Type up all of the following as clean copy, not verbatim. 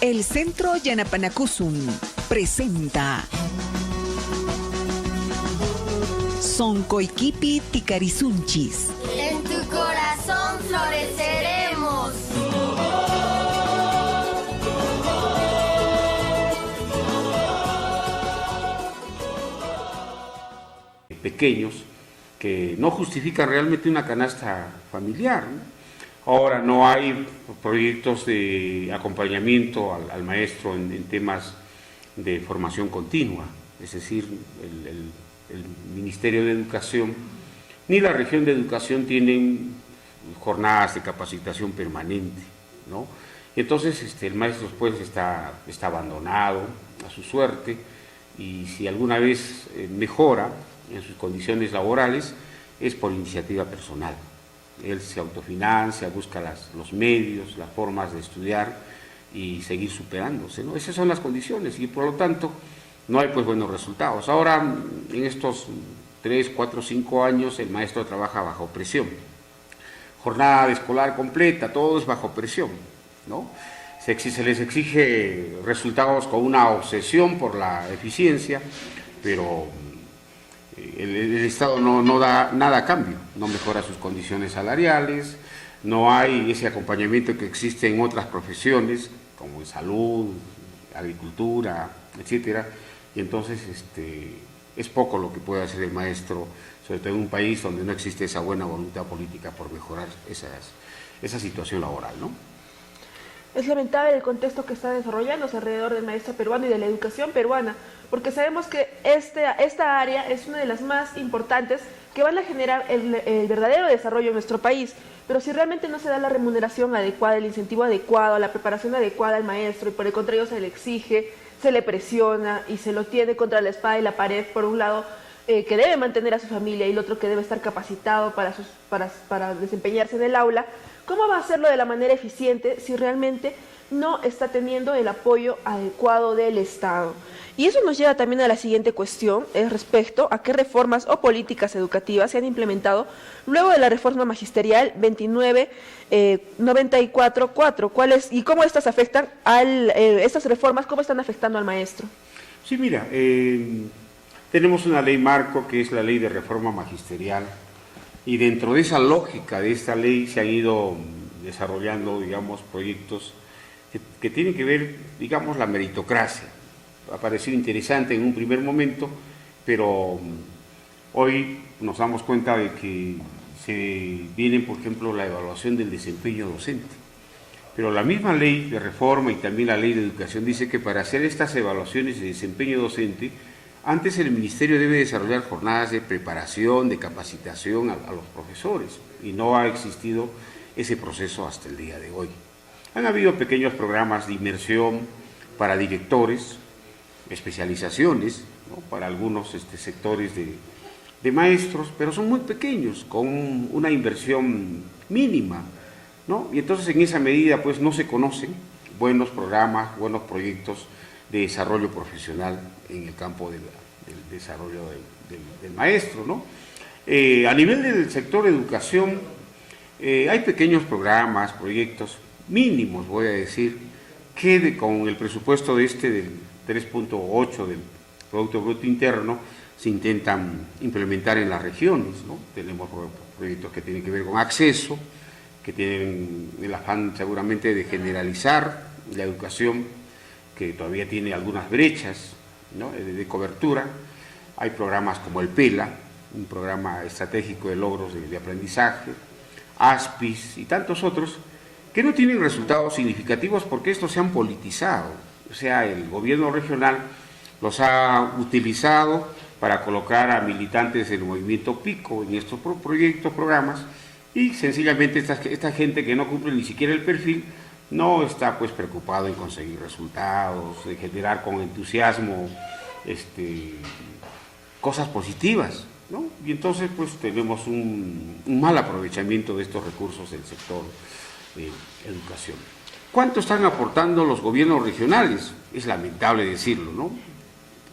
El Centro Yanapanacuzum presenta Soncoiquipi Ticarizunchis. En tu corazón floreceremos. Pequeños que no justifican realmente una canasta familiar, ¿no? Ahora no hay proyectos de acompañamiento al maestro en temas de formación continua, es decir, el Ministerio de Educación ni la Región de Educación tienen jornadas de capacitación permanente, ¿no? Entonces el maestro pues está abandonado a su suerte, y si alguna vez mejora en sus condiciones laborales es por iniciativa personal. Él se autofinancia, busca los medios, las formas de estudiar y seguir superándose, ¿no? Esas son las condiciones y por lo tanto no hay pues buenos resultados. Ahora, en estos 3, 4, 5 años el maestro trabaja bajo presión. Jornada escolar completa, todo es bajo presión, ¿no? Se les exige resultados con una obsesión por la eficiencia, pero el Estado no da nada a cambio, no mejora sus condiciones salariales, no hay ese acompañamiento que existe en otras profesiones, como en salud, agricultura, etcétera, y entonces es poco lo que puede hacer el maestro, sobre todo en un país donde no existe esa buena voluntad política por mejorar esa situación laboral, ¿no? Es lamentable el contexto que está desarrollándose alrededor del maestro peruano y de la educación peruana, porque sabemos que esta área es una de las más importantes que van a generar el verdadero desarrollo en nuestro país. Pero si realmente no se da la remuneración adecuada, el incentivo adecuado, la preparación adecuada al maestro, y por el contrario se le exige, se le presiona y se lo tiene contra la espada y la pared, por un lado, que debe mantener a su familia y el otro que debe estar capacitado para desempeñarse en el aula, ¿cómo va a hacerlo de la manera eficiente si realmente no está teniendo el apoyo adecuado del Estado? Y eso nos lleva también a la siguiente cuestión, es respecto a qué reformas o políticas educativas se han implementado luego de la reforma magisterial 2994-4. ¿Cuáles y cómo estas afectan estas reformas, cómo están afectando al maestro? Sí, mira, tenemos una ley marco que es la ley de reforma magisterial, y dentro de esa lógica de esta ley se han ido desarrollando, digamos, proyectos que tienen que ver, digamos, la meritocracia. Ha parecido interesante en un primer momento, pero hoy nos damos cuenta de que se viene, por ejemplo, la evaluación del desempeño docente. Pero la misma ley de reforma y también la ley de educación dice que para hacer estas evaluaciones de desempeño docente, antes el Ministerio debe desarrollar jornadas de preparación, de capacitación a los profesores, y no ha existido ese proceso hasta el día de hoy. Han habido pequeños programas de inmersión para directores, especializaciones, ¿no?, para algunos sectores de maestros, pero son muy pequeños, con una inversión mínima, ¿no? Y entonces en esa medida pues no se conocen buenos programas, buenos proyectos de desarrollo profesional en el campo del desarrollo del maestro, ¿no? A nivel del sector de educación hay pequeños programas, proyectos mínimos, voy a decir, que con el presupuesto del 3.8 del Producto Bruto Interno se intentan implementar en las regiones, ¿no? Tenemos proyectos que tienen que ver con acceso, que tienen el afán seguramente de generalizar la educación, que todavía tiene algunas brechas, ¿no?, de cobertura. Hay programas como el PELA, un programa estratégico de logros de aprendizaje, ASPIS y tantos otros, que no tienen resultados significativos porque estos se han politizado. O sea, el gobierno regional los ha utilizado para colocar a militantes del movimiento Pico en estos proyectos, programas, y sencillamente esta gente que no cumple ni siquiera el perfil no está pues preocupado en conseguir resultados, de generar con entusiasmo cosas positivas, ¿no? Y entonces pues tenemos un mal aprovechamiento de estos recursos del sector de educación. ¿Cuánto están aportando los gobiernos regionales? Es lamentable decirlo, ¿no?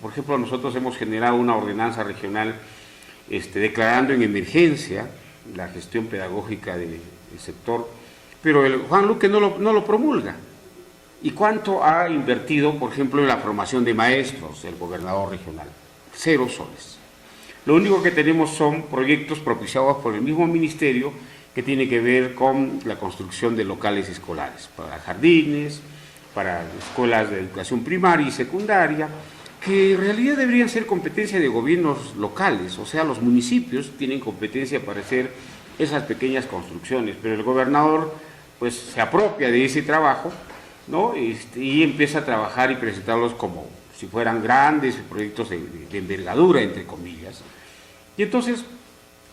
Por ejemplo, nosotros hemos generado una ordenanza regional declarando en emergencia la gestión pedagógica del sector, pero el Juan Luque no lo promulga. ¿Y cuánto ha invertido, por ejemplo, en la formación de maestros el gobernador regional? 0 soles. Lo único que tenemos son proyectos propiciados por el mismo ministerio que tiene que ver con la construcción de locales escolares, para jardines, para escuelas de educación primaria y secundaria, que en realidad deberían ser competencia de gobiernos locales, o sea, los municipios tienen competencia para hacer esas pequeñas construcciones, pero el gobernador pues se apropia de ese trabajo, ¿no? Y empieza a trabajar y presentarlos como si fueran grandes proyectos de envergadura, entre comillas. Y entonces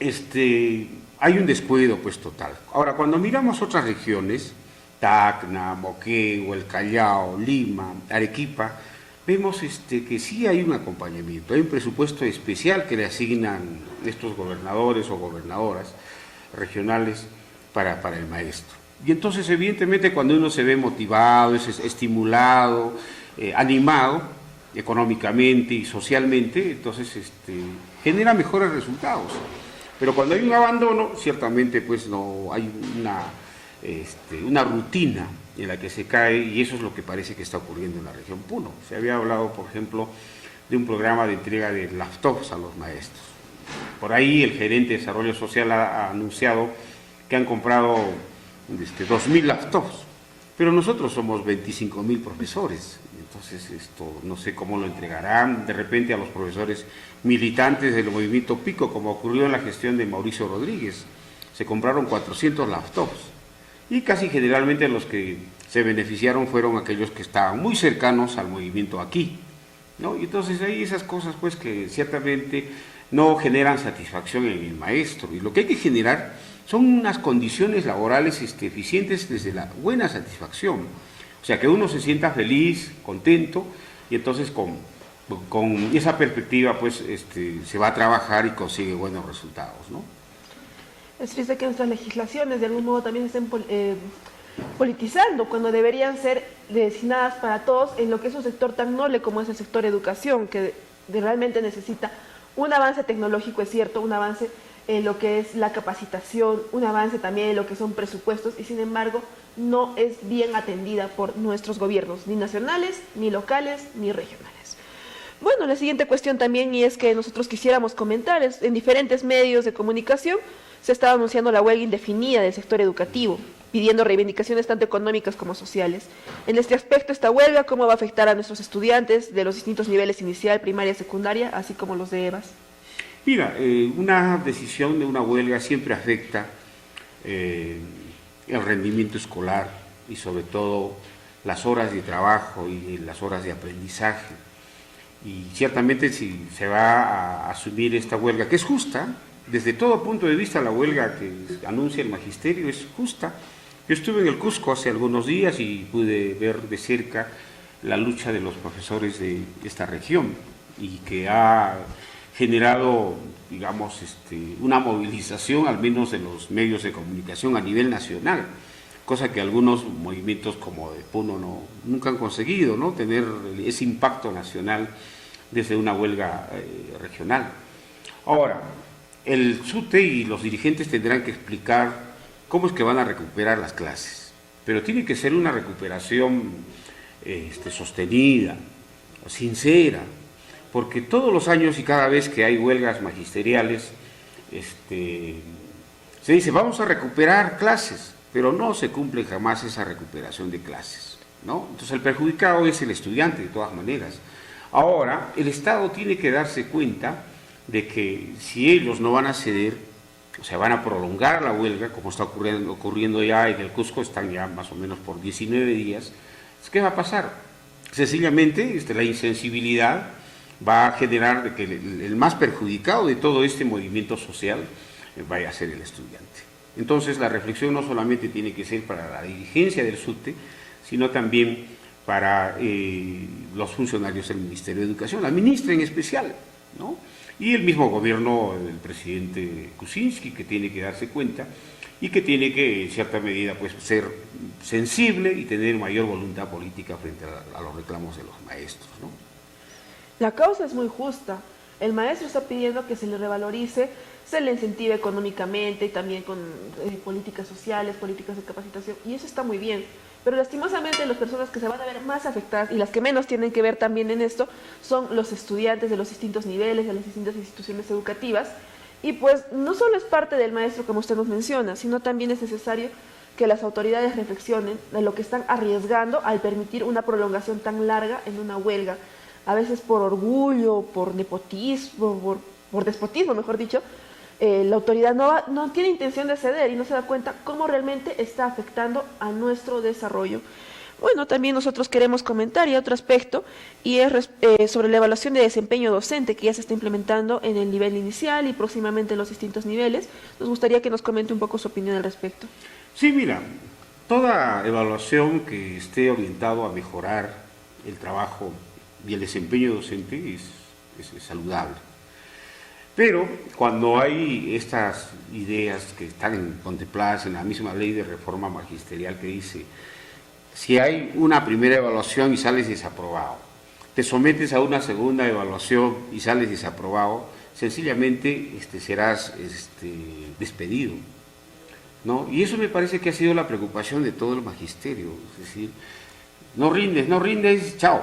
hay un descuido pues total. Ahora, cuando miramos otras regiones, Tacna, Moquegua, El Callao, Lima, Arequipa, vemos que sí hay un acompañamiento, hay un presupuesto especial que le asignan estos gobernadores o gobernadoras regionales para el maestro. Y entonces, evidentemente, cuando uno se ve motivado, es estimulado, animado económicamente y socialmente, entonces genera mejores resultados. Pero cuando hay un abandono, ciertamente pues no hay una rutina en la que se cae, y eso es lo que parece que está ocurriendo en la región Puno. Se había hablado, por ejemplo, de un programa de entrega de laptops a los maestros. Por ahí el gerente de Desarrollo Social ha anunciado que han comprado 2.000 laptops, pero nosotros somos 25.000 profesores, entonces esto no sé cómo lo entregarán de repente a los profesores militantes del movimiento Pico, como ocurrió en la gestión de Mauricio Rodríguez. Se compraron 400 laptops y casi generalmente los que se beneficiaron fueron aquellos que estaban muy cercanos al movimiento aquí, ¿no? Y entonces hay esas cosas pues que ciertamente no generan satisfacción en el maestro, y lo que hay que generar son unas condiciones laborales eficientes desde la buena satisfacción, o sea, que uno se sienta feliz, contento, y entonces con esa perspectiva pues se va a trabajar y consigue buenos resultados, ¿no? Es triste que nuestras legislaciones de algún modo también estén politizando, cuando deberían ser destinadas para todos en lo que es un sector tan noble como es el sector educación, que realmente necesita un avance tecnológico, es cierto, un avance en lo que es la capacitación, un avance también en lo que son presupuestos, y sin embargo no es bien atendida por nuestros gobiernos, ni nacionales, ni locales, ni regionales. Bueno, la siguiente cuestión también, y es que nosotros quisiéramos comentar, es en diferentes medios de comunicación se estaba anunciando la huelga indefinida del sector educativo, pidiendo reivindicaciones tanto económicas como sociales. En este aspecto, esta huelga, ¿cómo va a afectar a nuestros estudiantes de los distintos niveles inicial, primaria, secundaria, así como los de EVAS? Mira, una decisión de una huelga siempre afecta el rendimiento escolar y sobre todo las horas de trabajo y las horas de aprendizaje. Y ciertamente si se va a asumir esta huelga, que es justa, desde todo punto de vista la huelga que anuncia el magisterio es justa. Yo estuve en el Cusco hace algunos días y pude ver de cerca la lucha de los profesores de esta región, y que ha generado, digamos, una movilización al menos de los medios de comunicación a nivel nacional, cosa que algunos movimientos como de Puno nunca han conseguido, ¿no? Tener ese impacto nacional desde una huelga regional. Ahora, el SUTE y los dirigentes tendrán que explicar cómo es que van a recuperar las clases, pero tiene que ser una recuperación sostenida, sincera, porque todos los años y cada vez que hay huelgas magisteriales, se dice vamos a recuperar clases, pero no se cumple jamás esa recuperación de clases, ¿no? Entonces el perjudicado es el estudiante de todas maneras. Ahora, el Estado tiene que darse cuenta de que si ellos no van a ceder, o sea, van a prolongar la huelga, como está ocurriendo ya en el Cusco, están ya más o menos por 19 días, ¿qué va a pasar? Sencillamente, la insensibilidad va a generar de que el más perjudicado de todo este movimiento social vaya a ser el estudiante. Entonces, la reflexión no solamente tiene que ser para la dirigencia del SUTE, sino también para los funcionarios del Ministerio de Educación, la ministra en especial, ¿no? Y el mismo gobierno del presidente Kuczynski, que tiene que darse cuenta y que tiene que, en cierta medida, pues, ser sensible y tener mayor voluntad política frente a los reclamos de los maestros, ¿no? La causa es muy justa. El maestro está pidiendo que se le revalorice, se le incentive económicamente y también con políticas sociales, políticas de capacitación, y eso está muy bien. Pero lastimosamente las personas que se van a ver más afectadas y las que menos tienen que ver también en esto son los estudiantes de los distintos niveles, de las distintas instituciones educativas. Y pues no solo es parte del maestro, como usted nos menciona, sino también es necesario que las autoridades reflexionen de lo que están arriesgando al permitir una prolongación tan larga en una huelga, a veces por orgullo, por nepotismo, por despotismo, mejor dicho. La autoridad no tiene intención de ceder y no se da cuenta cómo realmente está afectando a nuestro desarrollo. Bueno, también nosotros queremos comentar y otro aspecto, y es sobre la evaluación de desempeño docente que ya se está implementando en el nivel inicial y próximamente en los distintos niveles. Nos gustaría que nos comente un poco su opinión al respecto. Sí, mira, toda evaluación que esté orientado a mejorar el trabajo y el desempeño docente es saludable. Pero cuando hay estas ideas que están contempladas en la misma ley de reforma magisterial que dice, si hay una primera evaluación y sales desaprobado, te sometes a una segunda evaluación y sales desaprobado, sencillamente serás despedido, ¿no? Y eso me parece que ha sido la preocupación de todo el magisterio, es decir, no rindes, chao.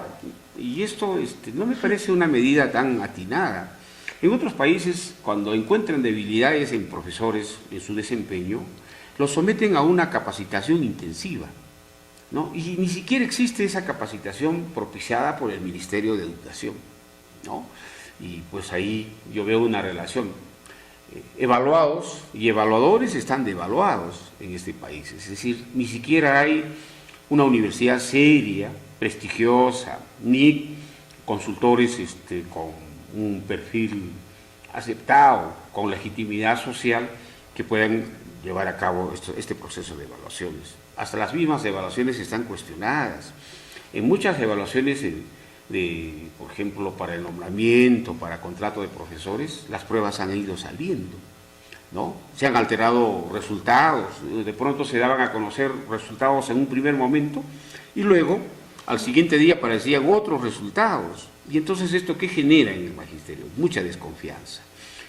Y esto no me parece una medida tan atinada. En otros países, cuando encuentran debilidades en profesores, en su desempeño, los someten a una capacitación intensiva, ¿no? Y ni siquiera existe esa capacitación propiciada por el Ministerio de Educación, ¿no? Y pues ahí yo veo una relación. Evaluados y evaluadores están devaluados en este país, es decir, ni siquiera hay una universidad seria, prestigiosa, ni consultores con un perfil aceptado, con legitimidad social, que puedan llevar a cabo este proceso de evaluaciones. Hasta las mismas evaluaciones están cuestionadas. En muchas evaluaciones, por ejemplo, para el nombramiento, para contrato de profesores, las pruebas han ido saliendo, ¿no? Se han alterado resultados, de pronto se daban a conocer resultados en un primer momento y luego, al siguiente día, aparecían otros resultados. Y entonces, ¿esto qué genera en el magisterio? Mucha desconfianza.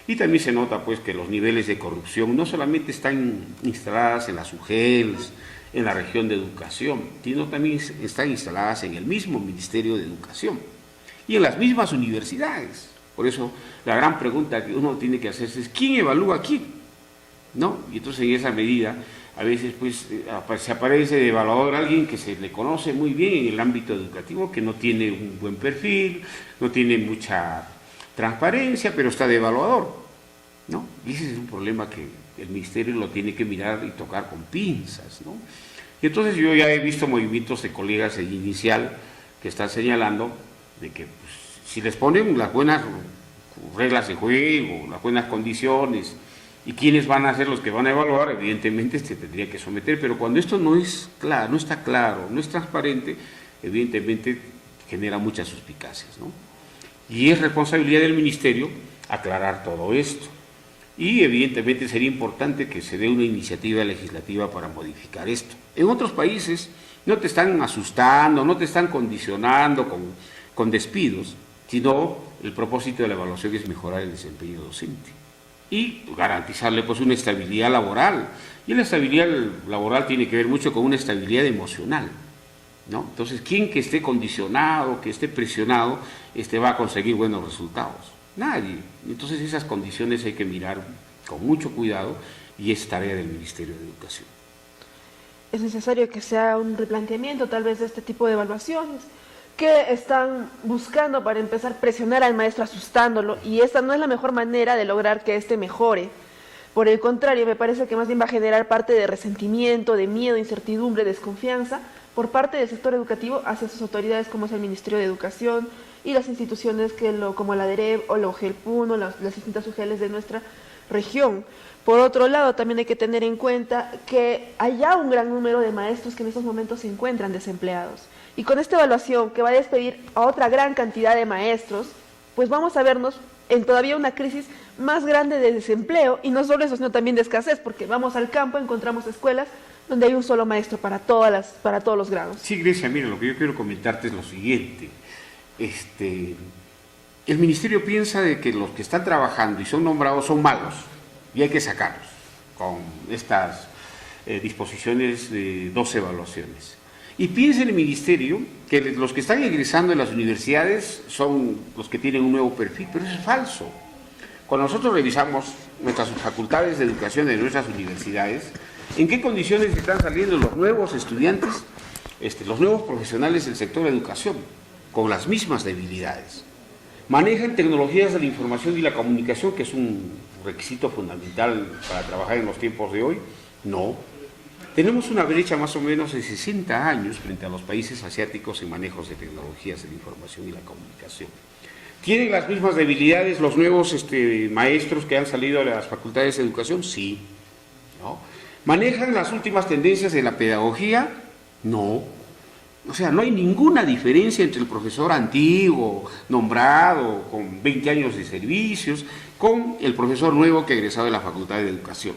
Y también se nota pues que los niveles de corrupción no solamente están instaladas en las UGELs, en la región de educación, sino también están instaladas en el mismo Ministerio de Educación y en las mismas universidades. Por eso la gran pregunta que uno tiene que hacerse es ¿quién evalúa a quién? ¿No? Y entonces en esa medida a veces pues se aparece de evaluador alguien que se le conoce muy bien en el ámbito educativo, que no tiene un buen perfil, no tiene mucha transparencia, pero está de evaluador, ¿no? Y ese es un problema que el ministerio lo tiene que mirar y tocar con pinzas, ¿no? Y entonces yo ya he visto movimientos de colegas en inicial que están señalando de que pues, si les ponen las buenas reglas de juego, las buenas condiciones, y quiénes van a ser los que van a evaluar, evidentemente se tendría que someter, pero cuando esto no es claro, no está claro, no es transparente, evidentemente genera muchas suspicacias, ¿no? Y es responsabilidad del ministerio aclarar todo esto. Y evidentemente sería importante que se dé una iniciativa legislativa para modificar esto. En otros países no te están asustando, no te están condicionando con despidos, sino el propósito de la evaluación es mejorar el desempeño docente y garantizarle pues una estabilidad laboral. Y la estabilidad laboral tiene que ver mucho con una estabilidad emocional, ¿no? Entonces, ¿quién que esté condicionado, que esté presionado, va a conseguir buenos resultados? Nadie. Entonces, esas condiciones hay que mirar con mucho cuidado y es tarea del Ministerio de Educación. Es necesario que sea un replanteamiento tal vez de este tipo de evaluaciones que están buscando para empezar a presionar al maestro asustándolo, y esta no es la mejor manera de lograr que éste mejore. Por el contrario, me parece que más bien va a generar parte de resentimiento, de miedo, incertidumbre, desconfianza por parte del sector educativo hacia sus autoridades como es el Ministerio de Educación y las instituciones como la DEREB o la UGELPUN o las distintas UGELes de nuestra región. Por otro lado, también hay que tener en cuenta que hay ya un gran número de maestros que en estos momentos se encuentran desempleados. Y con esta evaluación que va a despedir a otra gran cantidad de maestros, pues vamos a vernos en todavía una crisis más grande de desempleo, y no solo eso, sino también de escasez, porque vamos al campo, encontramos escuelas donde hay un solo maestro para todos los grados. Sí, Grecia, mira, lo que yo quiero comentarte es lo siguiente. El ministerio piensa de que los que están trabajando y son nombrados son malos y hay que sacarlos con estas disposiciones de 2 evaluaciones. Y piensa en el ministerio que los que están egresando en las universidades son los que tienen un nuevo perfil, pero eso es falso. Cuando nosotros revisamos nuestras facultades de educación de nuestras universidades, ¿en qué condiciones están saliendo los nuevos estudiantes, los nuevos profesionales del sector de educación? Con las mismas debilidades. ¿Manejan tecnologías de la información y la comunicación, que es un requisito fundamental para trabajar en los tiempos de hoy? No. Tenemos una brecha más o menos de 60 años frente a los países asiáticos en manejos de tecnologías de la información y la comunicación. ¿Tienen las mismas debilidades los nuevos maestros que han salido de las facultades de educación? Sí. ¿No? ¿Manejan las últimas tendencias de la pedagogía? No. O sea, no hay ninguna diferencia entre el profesor antiguo, nombrado, con 20 años de servicios, con el profesor nuevo que ha egresado de la Facultad de Educación.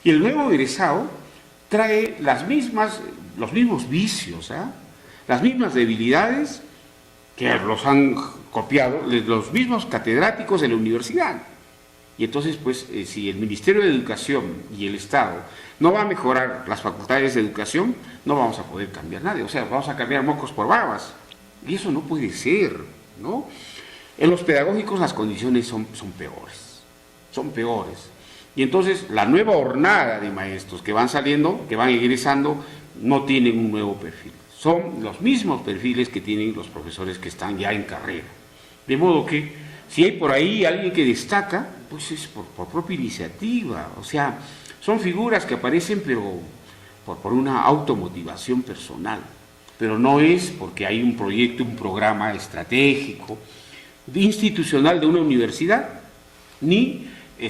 Y el nuevo egresado trae los mismos vicios, las mismas debilidades que los han copiado los mismos catedráticos de la universidad. Y entonces, pues, si el Ministerio de Educación y el Estado no va a mejorar las facultades de educación, no vamos a poder cambiar nada. O sea, vamos a cambiar mocos por babas. Y eso no puede ser, ¿no? En los pedagógicos las condiciones son peores. Y entonces la nueva hornada de maestros que van saliendo, que van egresando, no tienen un nuevo perfil. Son los mismos perfiles que tienen los profesores que están ya en carrera. De modo que, si hay por ahí alguien que destaca, pues es por propia iniciativa. O sea, son figuras que aparecen pero por una automotivación personal, pero no es porque hay un proyecto, un programa estratégico, institucional de una universidad, ni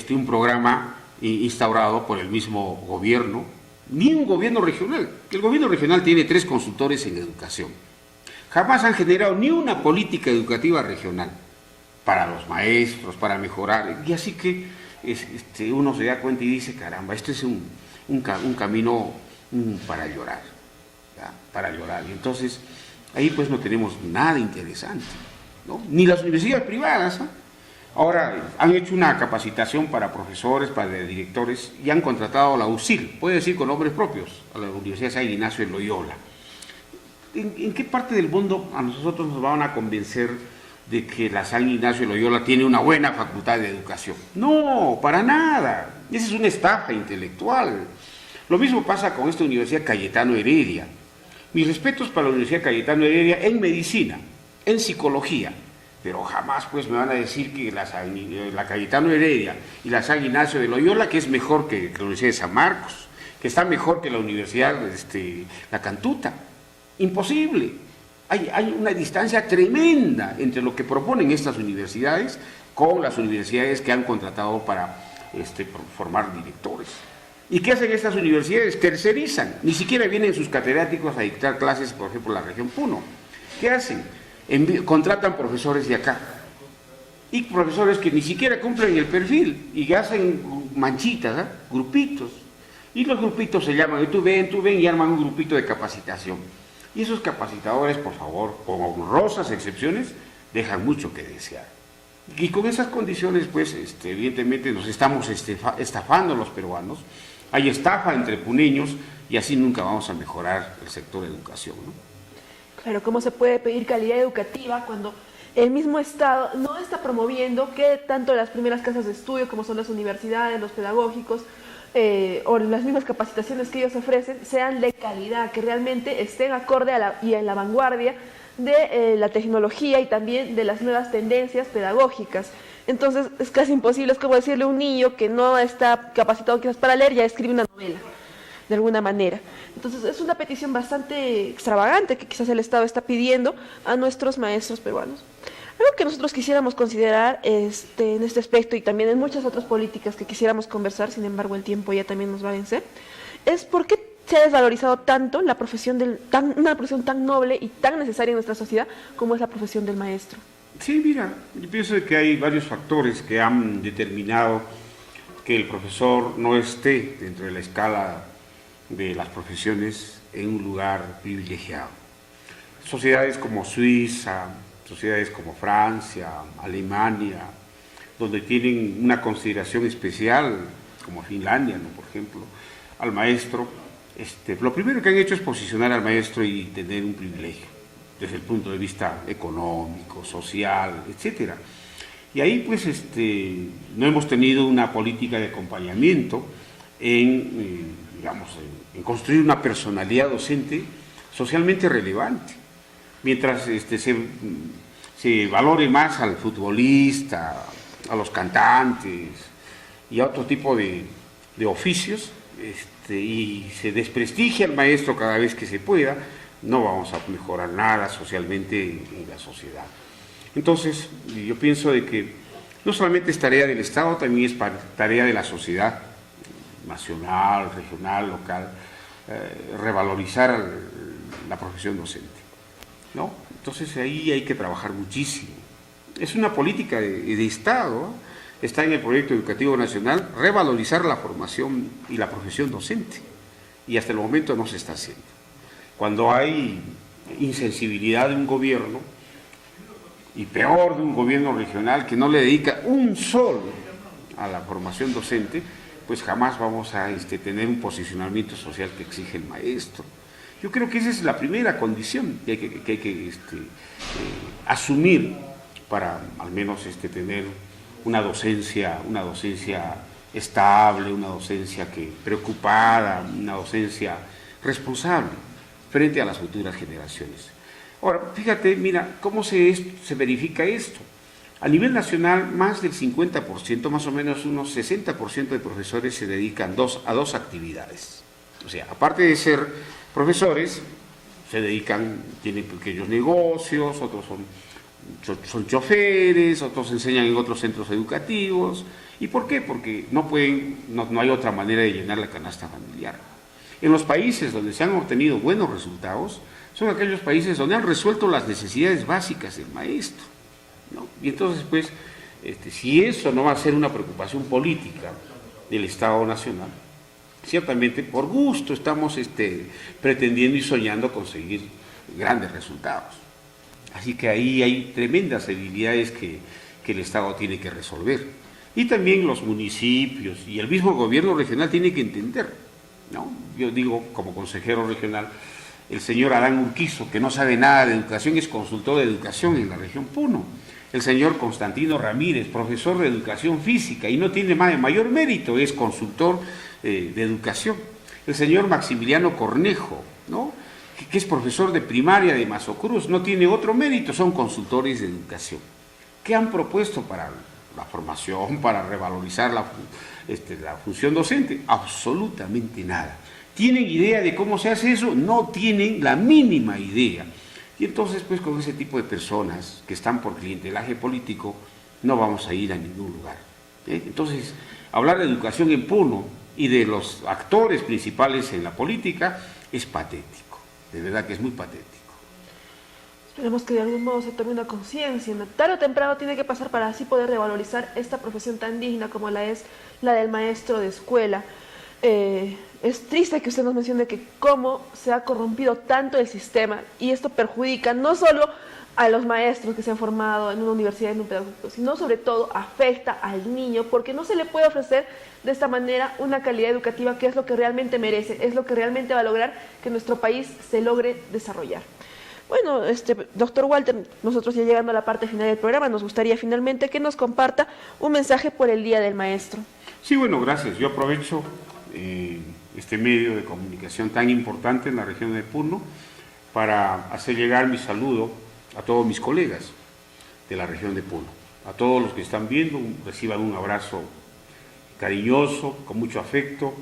un programa instaurado por el mismo gobierno, ni un gobierno regional, que el gobierno regional tiene 3 consultores en educación. Jamás han generado ni una política educativa regional para los maestros, para mejorar, y así que uno se da cuenta y dice, caramba, esto es un camino para llorar, ¿ya? Para llorar. Y entonces, ahí pues no tenemos nada interesante, ¿no? Ni las universidades privadas, ¿eh? Ahora han hecho una capacitación para profesores, para directores, y han contratado a la USIL, puede decir con nombres propios, a la Universidad San Ignacio de Loyola. ¿En qué parte del mundo a nosotros nos van a convencer de que la San Ignacio de Loyola tiene una buena facultad de educación? No, para nada. Esa es una estafa intelectual. Lo mismo pasa con esta Universidad Cayetano Heredia. Mis respetos para la Universidad Cayetano Heredia en medicina, en psicología, pero jamás pues me van a decir que la Cayetano Heredia y la San Ignacio de Loyola, que es mejor que la Universidad de San Marcos, que está mejor que la Universidad La Cantuta. Imposible. Hay una distancia tremenda entre lo que proponen estas universidades con las universidades que han contratado para formar directores. ¿Y qué hacen estas universidades? Tercerizan, ni siquiera vienen sus catedráticos a dictar clases, por ejemplo, en la región Puno. ¿Qué hacen? Contratan profesores de acá, y profesores que ni siquiera cumplen el perfil, y que hacen manchitas, grupitos, y los grupitos se llaman, tú ven, y arman un grupito de capacitación. Y esos capacitadores, por favor, con honrosas excepciones, dejan mucho que desear. Y con esas condiciones, pues, evidentemente nos estamos estafando los peruanos, hay estafa entre puneños, y así nunca vamos a mejorar el sector de educación, ¿no? Claro, ¿cómo se puede pedir calidad educativa cuando el mismo Estado no está promoviendo que tanto las primeras casas de estudio, como son las universidades, los pedagógicos, o las mismas capacitaciones que ellos ofrecen, sean de calidad, que realmente estén acorde y en la vanguardia de la tecnología y también de las nuevas tendencias pedagógicas? Entonces es casi imposible, es como decirle a un niño que no está capacitado quizás para leer, ya escribe una novela, de alguna manera. Entonces es una petición bastante extravagante que quizás el Estado está pidiendo a nuestros maestros peruanos. Algo que nosotros quisiéramos considerar en este aspecto y también en muchas otras políticas que quisiéramos conversar, sin embargo el tiempo ya también nos va a vencer, es por qué se ha desvalorizado tanto la profesión una profesión tan noble y tan necesaria en nuestra sociedad como es la profesión del maestro. Sí, mira, yo pienso que hay varios factores que han determinado que el profesor no esté dentro de la escala de las profesiones en un lugar privilegiado. Sociedades como Suiza, sociedades como Francia, Alemania, donde tienen una consideración especial, como Finlandia, ¿no? Por ejemplo, al maestro, lo primero que han hecho es posicionar al maestro y tener un privilegio desde el punto de vista económico, social, etcétera. Y ahí pues no hemos tenido una política de acompañamiento en construir una personalidad docente socialmente relevante. Mientras se valore más al futbolista, a los cantantes y a otro tipo de oficios, y se desprestigia al maestro cada vez que se pueda, no vamos a mejorar nada socialmente en la sociedad. Entonces, yo pienso de que no solamente es tarea del Estado, también es tarea de la sociedad nacional, regional, local, revalorizar la profesión docente, ¿no? Entonces ahí hay que trabajar muchísimo. Es una política de Estado, ¿no? Está en el proyecto educativo nacional revalorizar la formación y la profesión docente, y hasta el momento no se está haciendo. Cuando hay insensibilidad de un gobierno, y peor de un gobierno regional que no le dedica un sol a la formación docente, pues jamás vamos a tener un posicionamiento social que exige el maestro. Yo creo que esa es la primera condición que hay que asumir para al menos tener una docencia estable, una docencia preocupada, una docencia responsable frente a las futuras generaciones. Ahora, fíjate, mira, cómo se verifica esto. A nivel nacional, más del 50%, más o menos unos 60% de profesores se dedican a dos actividades. O sea, aparte de ser profesores, tienen pequeños negocios, otros son choferes, otros enseñan en otros centros educativos. ¿Y por qué? Porque no hay otra manera de llenar la canasta familiar. En los países donde se han obtenido buenos resultados, son aquellos países donde han resuelto las necesidades básicas del maestro, ¿no? Y entonces, pues, si eso no va a ser una preocupación política del Estado Nacional, ciertamente por gusto estamos pretendiendo y soñando conseguir grandes resultados. Así que ahí hay tremendas debilidades que el Estado tiene que resolver. Y también los municipios y el mismo gobierno regional tiene que entender, ¿no? Yo digo, como consejero regional, el señor Adán Urquizo, que no sabe nada de educación, es consultor de educación en la región Puno. El señor Constantino Ramírez, profesor de educación física, y no tiene mayor mérito, es consultor de educación. El señor Maximiliano Cornejo, ¿no?, que es profesor de primaria de Mazocruz, no tiene otro mérito, son consultores de educación. ¿Qué han propuesto para la formación, para revalorizar la función docente? Absolutamente nada. ¿Tienen idea de cómo se hace eso? No tienen la mínima idea. Y entonces, pues, con ese tipo de personas que están por clientelaje político, no vamos a ir a ningún lugar. Entonces, hablar de educación en Puno y de los actores principales en la política es patético. De verdad que es muy patético. Esperemos que de algún modo se tome una conciencia. Tarde o temprano tiene que pasar para así poder revalorizar esta profesión tan digna como la es la del maestro de escuela. Es triste que usted nos mencione que cómo se ha corrompido tanto el sistema, y esto perjudica no solo a los maestros que se han formado en una universidad, en un pedagógico, sino sobre todo afecta al niño, porque no se le puede ofrecer de esta manera una calidad educativa que es lo que realmente merece, es lo que realmente va a lograr que nuestro país se logre desarrollar. Bueno, doctor Walter, nosotros ya llegando a la parte final del programa, nos gustaría finalmente que nos comparta un mensaje por el Día del Maestro. Sí, bueno, gracias. Yo aprovecho este medio de comunicación tan importante en la región de Puno para hacer llegar mi saludo a todos mis colegas de la región de Puno. A todos los que están viendo, reciban un abrazo cariñoso, con mucho afecto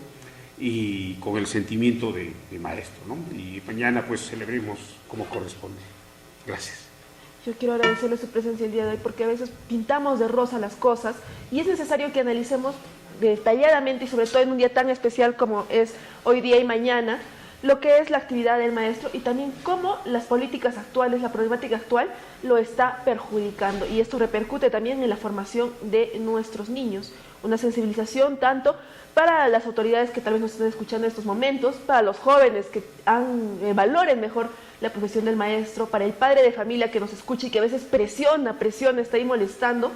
y con el sentimiento de maestro, ¿no? Y mañana pues celebremos como corresponde. Gracias. Yo quiero agradecerle su presencia el día de hoy, porque a veces pintamos de rosa las cosas y es necesario que analicemos detalladamente, y sobre todo en un día tan especial como es hoy día y mañana, lo que es la actividad del maestro y también cómo las políticas actuales, la problemática actual lo está perjudicando, y esto repercute también en la formación de nuestros niños. Una sensibilización tanto para las autoridades que tal vez nos estén escuchando en estos momentos, para los jóvenes que valoren mejor la profesión del maestro, para el padre de familia que nos escucha y que a veces presiona, está ahí molestando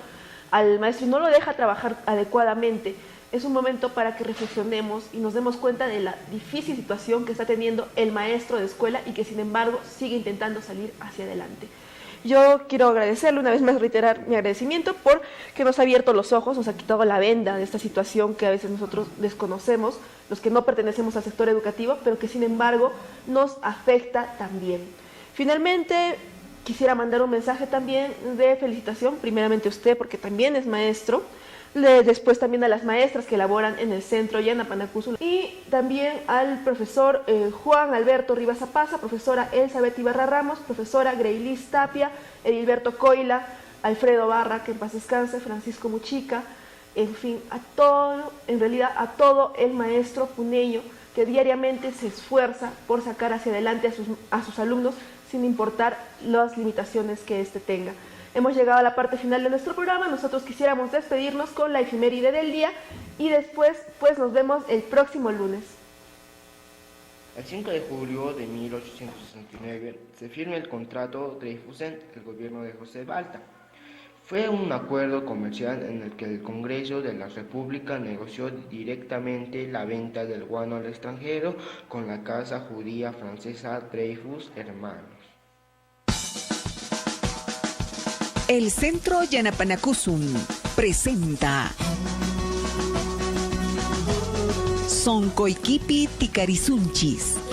al maestro y no lo deja trabajar adecuadamente. es un momento para que reflexionemos y nos demos cuenta de la difícil situación que está teniendo el maestro de escuela y que sin embargo sigue intentando salir hacia adelante. Yo quiero agradecerle una vez más, reiterar mi agradecimiento porque nos ha abierto los ojos, nos ha quitado la venda de esta situación que a veces nosotros desconocemos, los que no pertenecemos al sector educativo, pero que sin embargo nos afecta también. Finalmente, quisiera mandar un mensaje también de felicitación, primeramente a usted porque también es maestro, después también a las maestras que laboran en el centro Yanapanacuzum y también al profesor Juan Alberto Rivas Apaza, profesora Elizabeth Ibarra Ramos, profesora Greilis Tapia, Edilberto Coila, Alfredo Barra, que en paz descanse, Francisco Muchica, en fin, a todo el maestro puneño que diariamente se esfuerza por sacar hacia adelante a sus alumnos sin importar las limitaciones que éste tenga. Hemos llegado a la parte final de nuestro programa. Nosotros quisiéramos despedirnos con la efeméride del día y después pues nos vemos el próximo lunes. El 5 de julio de 1869 se firma el contrato Dreyfusen, el gobierno de José Balta. Fue un acuerdo comercial en el que el Congreso de la República negoció directamente la venta del guano al extranjero con la casa judía francesa Dreyfus Hermanos. El Centro Yanapanacuzum presenta Soncoiquipi Ticarizunchis.